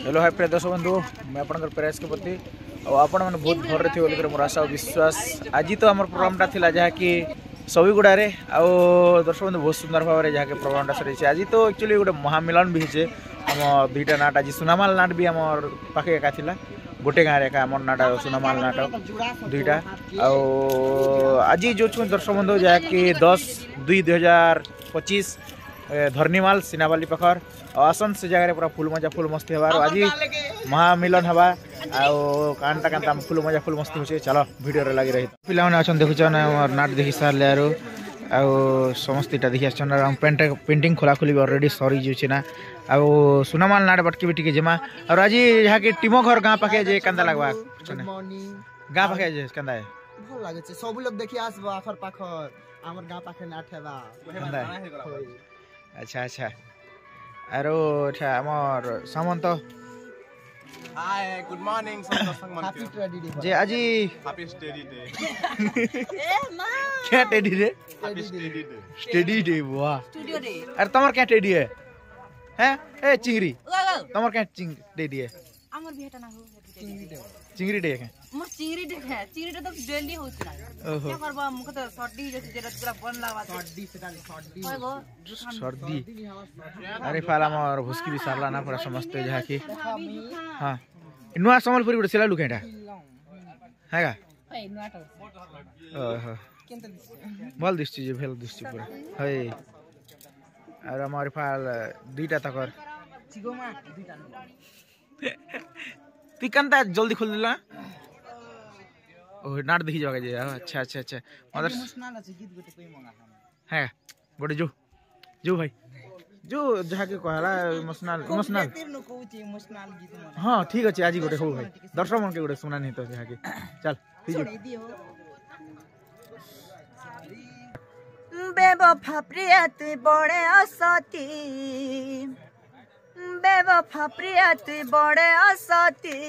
hello hi प्रिय दर्शक बंधु मैं आपनकर प्रयास के प्रति आपण मैंने बहुत भर थी बोलिक मोर आशा और विश्वास आज तो आम प्रोग्रामटा था जहाँकि सबीगुड़े आउ दर्शक बंधु बहुत सुंदर भाव में जहाँकि प्रोग्रामटा सर आज तो एक्चुअली गोटे महामिलन भी होचे आम दुईटा नाट आज सुनामाल नाट भी आम पाखे एका थिला गोटे गाँव एका आम नाट सुनामाल नाट दुईटा आज जो दर्शक बंधु जहाँकि 10/2/2025 धरनीमाल सिनाबाली पाखर आसन से जगह पूरा फुल मजा फुल मस्ती हबार आज महामिलन हवा आंटा कांता फुल मजा फुल मस्ती होचे चलो वीडियो रे लगी रही पिला माने अछन देखुछन नाट देखि सारले आरो आ समस्तीटा देखि आछन पेंटिंग खोला खोली ऑलरेडी सरी जुछि ना आ सुनामाल नाट बटके बिटी के जमा और आज यहाँ के टीमो घर गाँ पाखे जे कंदा लगवा गाँ पाखे जे कंदा है भल लागे छै सब लोग देखि आसबो आखर पाखर हमर गाँ पाखे नाट हेबा अच्छा अच्छा आरो अच्छा हमर सामंत हाय गुड मॉर्निंग सब संग मन के जे आज हैप्पी स्टडी डे ए मां क्या टेडी रे हैप्पी स्टडी डे वाह स्टूडियो डे अरे तमर क्या टेडी है हैं ए चिंगरी तमर क्या टेडी है हमर भेटा ना हो चिंगरी डे है मोर चिंगरी डे है चिंगरी डे तो डेली होछला क्या करबा मुख तो सर्दी जैसे जेरा पूरा बन लावा सर्दी से सर्दी होय गो सर्दी अरे फाला मोर भुसकी भी सारला ना पूरा समझते जहा की हां नुआ संबलपुरी गुडे सिला लुकेटा हैगा ओय नुआटा ओहो भल दिसछि जे भेल दिसछि पूरा हय और हमारे फाल दुईटा तकर चिगोमा दुईटा तिकंता जल्दी खोल दिला ओ नाट देखि जाओगे जे अच्छा अच्छा अच्छा मदर इमोशनल আছে गीत गोटे कोई मंगा है गोटे जो भाई जो जहा के कहला इमोशनल तीर न कहूची इमोशनल गीत मन हां ठीक अछि आज गोटे हो भाई दर्शक मन के गोटे सुना नहीं तो जहा के चल सुनाई दियो बेवफा प्रिया तू बड़े असती बेवफा प्रिया तू बड़े असती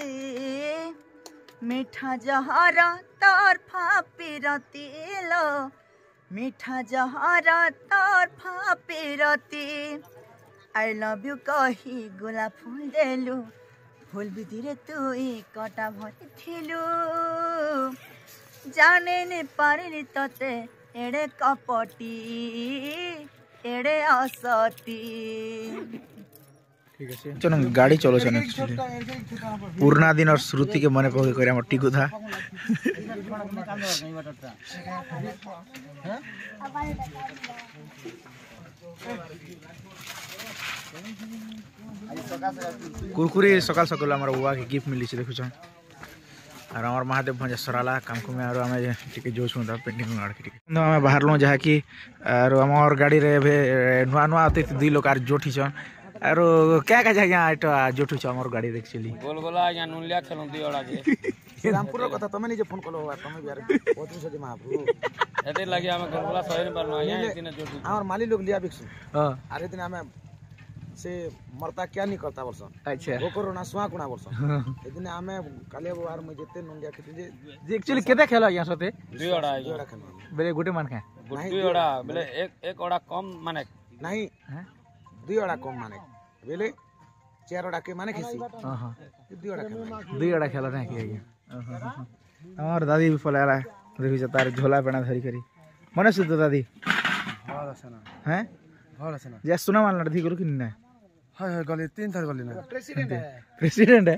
मीठा जहरा तोर फापिरती लो मीठा जहरा तोर फापिरती आई लव यू कही गोलाप फूल देलु फूल बिधिरे तू कटा भरी थिलु जाने ने पारिली तते एड़े कपटी एड़े असती ठीक है चलो गाड़ी चलो चलो पुराना दिन और श्रुति के मने पके करे हमर टिकु था कुरकुरी सकाल सकाल हमर बुआ के गिफ्ट मिली छै देखु छ और हमर महादेव भंजा सराला काम को में और हमें टिके जो छु दा पेंटिंग गाड़ के टिके हमें बाहर लो जहा की और हमर गाड़ी रे नुआ नुआ आते दुई लोग आर जोठी छन आरो क्या का जगह एटा जोठू छ हमर गाड़ी देख चली गोलगोला या नुलिया खेलूं दियोड़ा जे रामपुर रो कथा तमे जे फोन कलो तमे बियार बहुत सदी महाप्रभु एते लगे हम गोलगोला सही न परनो या इतने जोठू हमर माली लोग लिया बिकसु हां अरे दिन हमें से मरता क्या नहीं करता वर्ष अच्छा गोकरो ना सुआ कुना वर्ष एदिन हमें काले बार में जेते नुलिया खेति जे एक्चुअली केते खेला या सते दियोड़ा खेलो बेले गुटे मान खा दियोड़ा बेले एक ओड़ा कम माने नहीं दुई ओड़ा कम माने बेले चार ओड़ा के माने खसी हां हां दुई ओड़ा खेला ना के और दादी भी फलाला देखि छ तार झोला पेना धरी करी मने सुत दादी भल आसना हैं भल आसना जे सुना मान लड़धी करू कि ना हाय गले तीन थार गले ना प्रेसिडेंट है